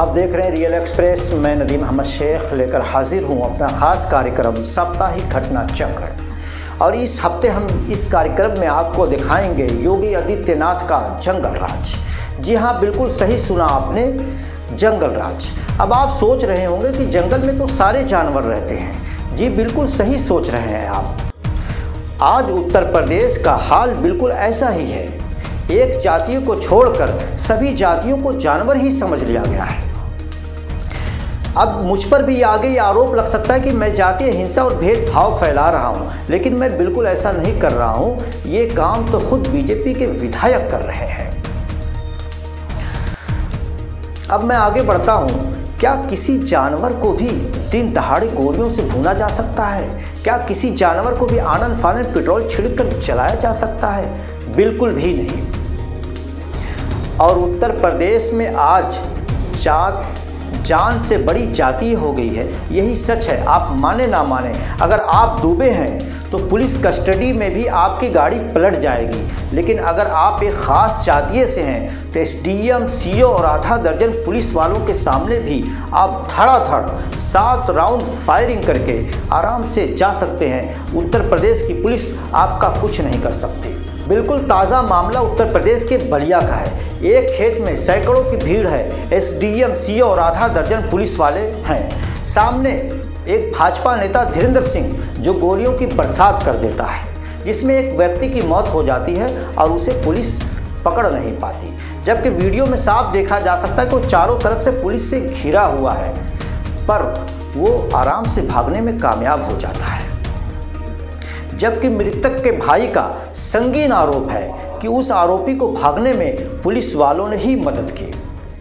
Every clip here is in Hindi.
आप देख रहे हैं रियल एक्सप्रेस। मैं नदीम अहमद शेख लेकर हाजिर हूं अपना ख़ास कार्यक्रम साप्ताहिक घटना चक्र। और इस हफ्ते हम इस कार्यक्रम में आपको दिखाएंगे योगी आदित्यनाथ का जंगल राज। जी हाँ, बिल्कुल सही सुना आपने, जंगल राज। अब आप सोच रहे होंगे कि जंगल में तो सारे जानवर रहते हैं। जी बिल्कुल सही सोच रहे हैं आप। आज उत्तर प्रदेश का हाल बिल्कुल ऐसा ही है। एक जातियों को छोड़कर सभी जातियों को जानवर ही समझ लिया गया है। अब मुझ पर भी आगे ये आरोप लग सकता है कि मैं जातीय हिंसा और भेदभाव फैला रहा हूं, लेकिन मैं बिल्कुल ऐसा नहीं कर रहा हूं। ये काम तो खुद बीजेपी के विधायक कर रहे हैं। अब मैं आगे बढ़ता हूं। क्या किसी जानवर को भी दिन दहाड़े गोलियों से भूना जा सकता है? क्या किसी जानवर को भी आनन फानन पेट्रोल छिड़ककर जलाया जा सकता है? बिल्कुल भी नहीं। और उत्तर प्रदेश में आज जान से बड़ी जाति हो गई है। यही सच है, आप माने ना माने। अगर आप डूबे हैं तो पुलिस कस्टडी में भी आपकी गाड़ी पलट जाएगी, लेकिन अगर आप एक ख़ास जातीय से हैं तो एसडीएम, सीओ और आधा दर्जन पुलिस वालों के सामने भी आप धड़ाधड़ 7 राउंड फायरिंग करके आराम से जा सकते हैं। उत्तर प्रदेश की पुलिस आपका कुछ नहीं कर सकती। बिल्कुल ताज़ा मामला उत्तर प्रदेश के बलिया का है। एक खेत में सैकड़ों की भीड़ है। एसडीएम, सीओ और आधा दर्जन पुलिस वाले हैं। सामने एक भाजपा नेता धीरेन्द्र सिंह जो गोलियों की बरसात कर देता है, जिसमें एक व्यक्ति की मौत हो जाती है और उसे पुलिस पकड़ नहीं पाती। जबकि वीडियो में साफ देखा जा सकता है कि वो चारों तरफ से पुलिस से घिरा हुआ है, पर वो आराम से भागने में कामयाब हो जाता है। जबकि मृतक के भाई का संगीन आरोप है कि उस आरोपी को भागने में पुलिस वालों ने ही मदद की।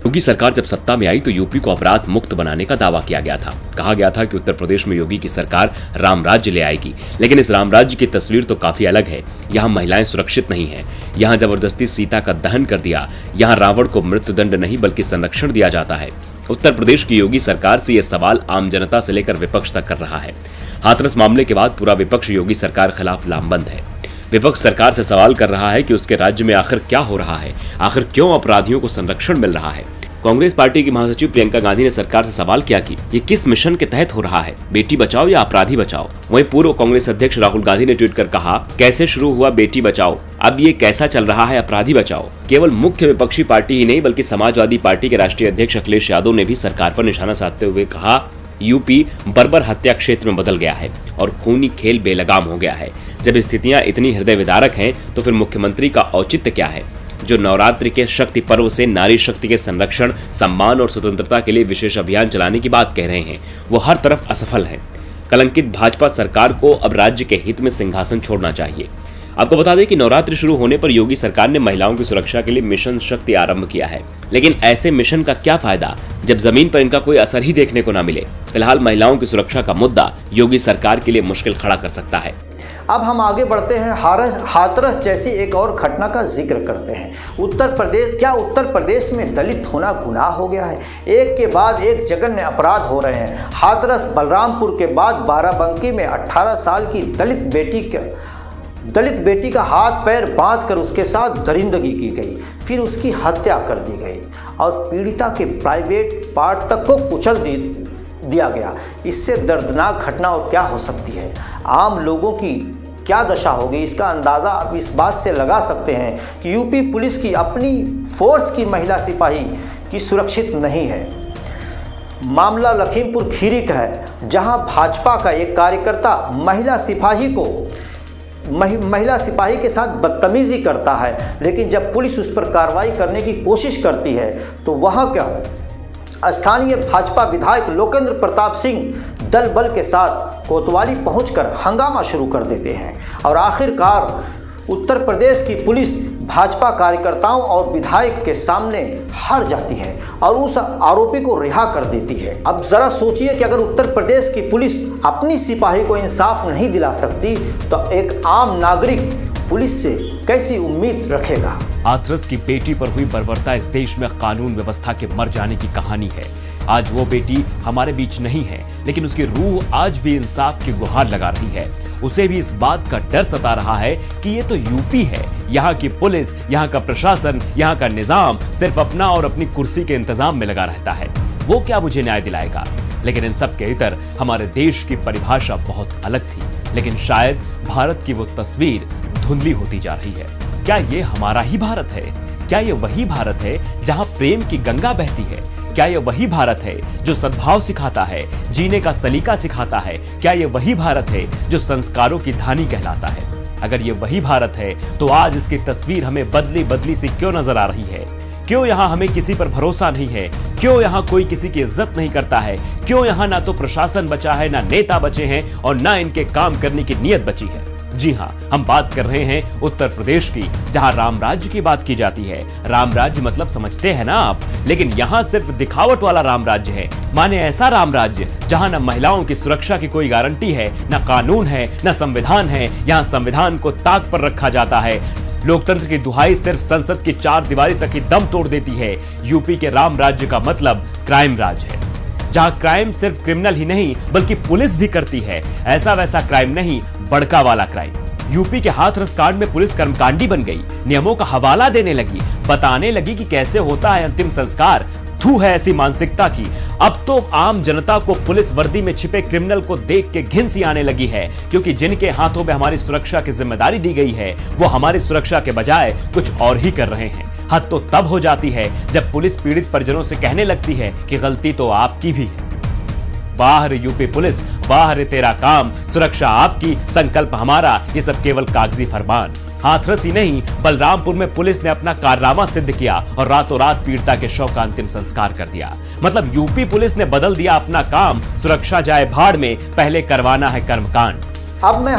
योगी सरकार जब सत्ता में आई तो यूपी को अपराध मुक्त बनाने का दावा किया गया था। कहा गया था कि उत्तर प्रदेश में योगी की सरकार राम राज्य ले आएगी, लेकिन इस राम राज्य की तस्वीर तो काफी अलग है। यहाँ महिलाएं सुरक्षित नहीं हैं। यहाँ जबरदस्ती सीता का दहन कर दिया। यहाँ रावण को मृत्युदंड नहीं बल्कि संरक्षण दिया जाता है। उत्तर प्रदेश की योगी सरकार से यह सवाल आम जनता से लेकर विपक्ष तक कर रहा है। हाथरस मामले के बाद पूरा विपक्ष योगी सरकार खिलाफ लामबंद है। विपक्ष सरकार से सवाल कर रहा है कि उसके राज्य में आखिर क्या हो रहा है, आखिर क्यों अपराधियों को संरक्षण मिल रहा है। कांग्रेस पार्टी की महासचिव प्रियंका गांधी ने सरकार से सवाल किया कि ये किस मिशन के तहत हो रहा है, बेटी बचाओ या अपराधी बचाओ। वहीं पूर्व कांग्रेस अध्यक्ष राहुल गांधी ने ट्वीट कर कहा, कैसे शुरू हुआ बेटी बचाओ, अब ये कैसा चल रहा है अपराधी बचाओ। केवल मुख्य विपक्षी पार्टी ही नहीं बल्कि समाजवादी पार्टी के राष्ट्रीय अध्यक्ष अखिलेश यादव ने भी सरकार पर निशाना साधते हुए कहा, यूपी बर्बर हत्या क्षेत्र में बदल गया है और खूनी खेल बेलगाम हो गया है। जब स्थितियां इतनी हृदय विदारक हैं तो फिर मुख्यमंत्री का औचित्य क्या है, जो नवरात्रि के शक्ति पर्व से नारी शक्ति के संरक्षण, सम्मान और स्वतंत्रता के लिए विशेष अभियान चलाने की बात कह रहे हैं, वो हर तरफ असफल है। कलंकित भाजपा सरकार को अब राज्य के हित में सिंहासन छोड़ना चाहिए। आपको बता दें कि नवरात्रि शुरू होने पर योगी सरकार ने महिलाओं की सुरक्षा के लिए मिशन शक्ति आरंभ किया है, लेकिन ऐसे मिशन का क्या फायदा जब जमीन पर इनका कोई असर ही देखने को न मिले। फिलहाल महिलाओं की सुरक्षा का मुद्दा योगी सरकार के लिए मुश्किल खड़ा कर सकता है। अब हम आगे बढ़ते हैं। हाथरस जैसी एक और घटना का जिक्र करते हैं। उत्तर प्रदेश में दलित होना गुनाह हो गया है? एक के बाद एक जघन्य अपराध हो रहे हैं। हाथरस बलरामपुर के बाद बाराबंकी में 18 साल की दलित बेटी का हाथ पैर बांधकर उसके साथ दरिंदगी की गई, फिर उसकी हत्या कर दी गई और पीड़िता के प्राइवेट पार्ट तक को कुचल दिया गया। इससे दर्दनाक घटना और क्या हो सकती है? आम लोगों की क्या दशा होगी, इसका अंदाज़ा आप इस बात से लगा सकते हैं कि यूपी पुलिस की अपनी फोर्स की महिला सिपाही की सुरक्षित नहीं है। मामला लखीमपुर खीरी का है, जहां भाजपा का एक कार्यकर्ता महिला सिपाही के साथ बदतमीजी करता है, लेकिन जब पुलिस उस पर कार्रवाई करने की कोशिश करती है तो वहां क्या स्थानीय भाजपा विधायक लोकेंद्र प्रताप सिंह दल बल के साथ कोतवाली पहुंचकर हंगामा शुरू कर देते हैं और आखिरकार उत्तर प्रदेश की पुलिस भाजपा कार्यकर्ताओं और विधायक के सामने हार जाती है और उस आरोपी को रिहा कर देती है। अब जरा सोचिए कि अगर उत्तर प्रदेश की पुलिस अपनी सिपाही को इंसाफ नहीं दिला सकती तो एक आम नागरिक पुलिस से कैसी उम्मीद रखेगा। हाथरस की बेटी पर हुई बर्बरता इस देश में कानून व्यवस्था के मर जाने की कहानी है। आज वो बेटी हमारे बीच नहीं है, लेकिन उसकी रूह आज भी इंसाफ की गुहार लगा रही है। उसे भी इस बात का डर सता रहा है कि ये तो यूपी है, यहाँ की पुलिस, यहाँ का प्रशासन, यहाँ का निजाम सिर्फ अपना और अपनी कुर्सी के इंतजाम में लगा रहता है। वो क्या मुझे न्याय दिलाएगा। लेकिन इन सब के इतर हमारे देश की परिभाषा बहुत अलग थी, लेकिन शायद भारत की वो तस्वीर धुंधली होती जा रही है। क्या ये हमारा ही भारत है? क्या ये वही भारत है जहां प्रेम की गंगा बहती है? क्या ये वही भारत है जो सद्भाव सिखाता है, जीने का सलीका सिखाता है? क्या ये वही भारत है जो संस्कारों की धानी कहलाता है? अगर ये वही भारत है तो आज इसकी तस्वीर हमें बदली बदली सी क्यों नजर आ रही है? क्यों यहाँ हमें किसी पर भरोसा नहीं है? क्यों यहाँ कोई किसी की इज्जत नहीं करता है? क्यों यहाँ ना तो प्रशासन बचा है, ना नेता बचे हैं और ना इनके काम करने की नीयत बची है? जी हाँ, हम बात कर रहे हैं उत्तर प्रदेश की, जहां राम राज्य की बात की जाती है। राम राज्य मतलब समझते हैं ना आप, लेकिन यहाँ सिर्फ दिखावट वाला राम राज्य है। माने ऐसा राम राज्य जहां न महिलाओं की सुरक्षा की कोई गारंटी है, न कानून है, न संविधान है। यहाँ संविधान को ताक पर रखा जाता है। लोकतंत्र की दुहाई सिर्फ संसद की 4 दीवारी तक ही दम तोड़ देती है। यूपी के राम राज्य का मतलब क्राइम राज है, जहां क्राइम सिर्फ क्रिमिनल ही नहीं बल्कि पुलिस भी करती है। ऐसा वैसा क्राइम नहीं, बड़का वाला क्राइम। यूपी के हाथरस कांड में पुलिस कर्मकांडी बन गई, नियमों का हवाला देने लगी, बताने लगी कि कैसे होता है अंतिम संस्कार। थू है ऐसी मानसिकता की। अब तो आम जनता को पुलिस वर्दी में छिपे क्रिमिनल को देख के घिन सी आने लगी है, क्योंकि जिनके हाथों में हमारी सुरक्षा की जिम्मेदारी दी गई है वो हमारी सुरक्षा के बजाय कुछ और ही कर रहे हैं। हद तो तब हो जाती है जब पुलिस पीड़ित परिजनों से कहने लगती है कि गलती तो आपकी भी है। वाह रे यूपी पुलिस, वाह रे तेरा काम, सुरक्षा आपकी, संकल्प हमारा, ये सब केवल कागजी फरमान। हाथरस ही नहीं, बलरामपुर में पुलिस ने अपना कारनामा सिद्ध किया और रातों रात पीड़िता के शव का अंतिम संस्कार कर दिया। मतलब यूपी पुलिस ने बदल दिया अपना काम। सुरक्षा जाए भाड़ में, पहले करवाना है कर्मकांड। अब मैं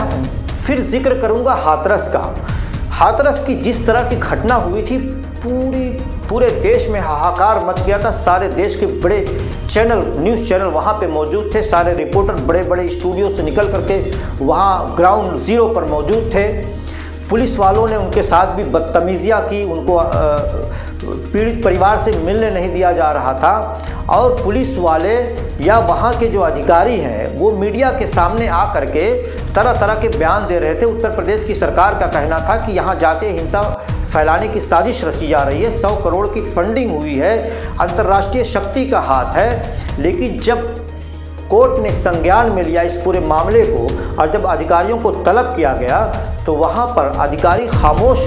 फिर जिक्र करूंगा हाथरस का। हाथरस की जिस तरह की घटना हुई थी, पूरे देश में हाहाकार मच गया था। सारे देश के बड़े चैनल, न्यूज़ चैनल वहाँ पे मौजूद थे। सारे रिपोर्टर बड़े बड़े स्टूडियो से निकल करके वहाँ ग्राउंड जीरो पर मौजूद थे। पुलिस वालों ने उनके साथ भी बदतमीजियाँ की, उनको पीड़ित परिवार से मिलने नहीं दिया जा रहा था। और पुलिस वाले या वहाँ के जो अधिकारी हैं वो मीडिया के सामने आ करके तरह तरह के बयान दे रहे थे। उत्तर प्रदेश की सरकार का कहना था कि यहाँ जाके हिंसा फैलाने की साजिश रची जा रही है, 100 करोड़ की फंडिंग हुई है, अंतर्राष्ट्रीय शक्ति का हाथ है। लेकिन जब कोर्ट ने संज्ञान में लिया इस पूरे मामले को और जब अधिकारियों को तलब किया गया तो वहाँ पर अधिकारी खामोश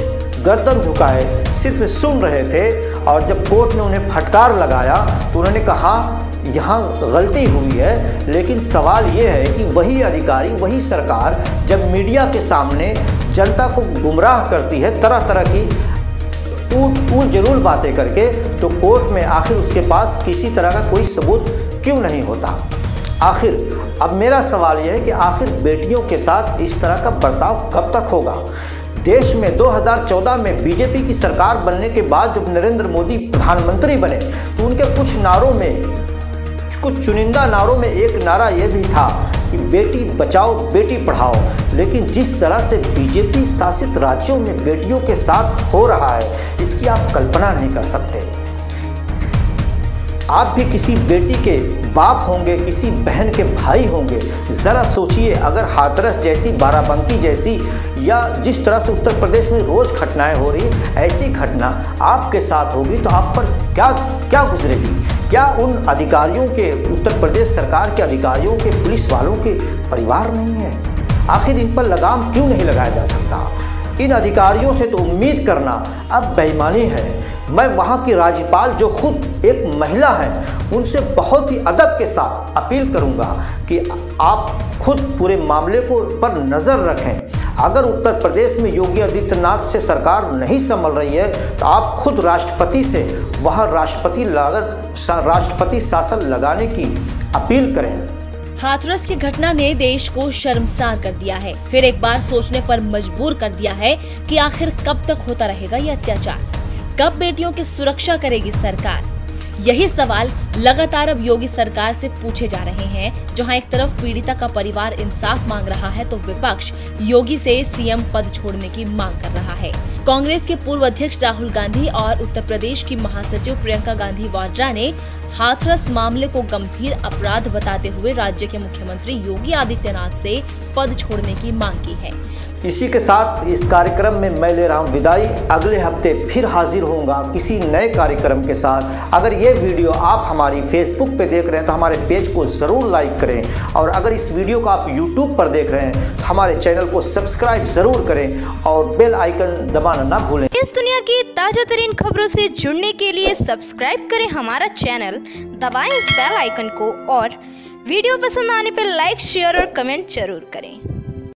गर्दन झुकाए सिर्फ सुन रहे थे। और जब कोर्ट ने उन्हें फटकार लगाया तो उन्होंने कहा यहाँ गलती हुई है। लेकिन सवाल ये है कि वही अधिकारी, वही सरकार जब मीडिया के सामने जनता को गुमराह करती है तरह तरह की ऊल जरूल बातें करके, तो कोर्ट में आखिर उसके पास किसी तरह का कोई सबूत क्यों नहीं होता? आखिर अब मेरा सवाल यह है कि आखिर बेटियों के साथ इस तरह का बर्ताव कब तक होगा? देश में 2014 में बीजेपी की सरकार बनने के बाद जब नरेंद्र मोदी प्रधानमंत्री बने तो उनके कुछ नारों में, कुछ चुनिंदा नारों में एक नारा यह भी था कि बेटी बचाओ बेटी पढ़ाओ। लेकिन जिस तरह से बीजेपी शासित राज्यों में बेटियों के साथ हो रहा है, इसकी आप कल्पना नहीं कर सकते। आप भी किसी बेटी के बाप होंगे, किसी बहन के भाई होंगे। ज़रा सोचिए, अगर हाथरस जैसी, बाराबंकी जैसी या जिस तरह से उत्तर प्रदेश में रोज़ घटनाएं हो रही, ऐसी घटना आपके साथ होगी तो आप पर क्या गुजरेगी? क्या उन अधिकारियों के, उत्तर प्रदेश सरकार के अधिकारियों के, पुलिस वालों के परिवार नहीं है? आखिर इन पर लगाम क्यों नहीं लगाया जा सकता? इन अधिकारियों से तो उम्मीद करना अब बेईमानी है। मैं वहाँ की राज्यपाल जो खुद एक महिला हैं उनसे बहुत ही अदब के साथ अपील करूँगा कि आप खुद पूरे मामले को पर नज़र रखें। अगर उत्तर प्रदेश में योगी आदित्यनाथ से सरकार नहीं संभल रही है तो आप खुद राष्ट्रपति से वह राष्ट्रपति शासन लगाने की अपील करें। हाथरस की घटना ने देश को शर्मसार कर दिया है, फिर एक बार सोचने पर मजबूर कर दिया है कि आखिर कब तक होता रहेगा ये अत्याचार? कब बेटियों की सुरक्षा करेगी सरकार? यही सवाल लगातार अब योगी सरकार से पूछे जा रहे हैं। जहां एक तरफ पीड़िता का परिवार इंसाफ मांग रहा है तो विपक्ष योगी से सीएम पद छोड़ने की मांग कर रहा है। कांग्रेस के पूर्व अध्यक्ष राहुल गांधी और उत्तर प्रदेश की महासचिव प्रियंका गांधी वाड्रा ने हाथरस मामले को गंभीर अपराध बताते हुए राज्य के मुख्यमंत्री योगी आदित्यनाथ से पद छोड़ने की मांग की है। इसी के साथ इस कार्यक्रम में मैं ले रहा हूं विदाई। अगले हफ्ते फिर हाजिर होऊंगा किसी नए कार्यक्रम के साथ। अगर ये वीडियो आप हमारी फेसबुक पे देख रहे हैं तो हमारे पेज को ज़रूर लाइक करें, और अगर इस वीडियो को आप यूट्यूब पर देख रहे हैं तो हमारे चैनल को सब्सक्राइब ज़रूर करें और बेल आइकन दबाना ना भूलें। इस दुनिया की ताज़ा तरीन खबरों से जुड़ने के लिए सब्सक्राइब करें हमारा चैनल, दबाएं इस बेल आइकन को, और वीडियो पसंद आने पर लाइक, शेयर और कमेंट जरूर करें।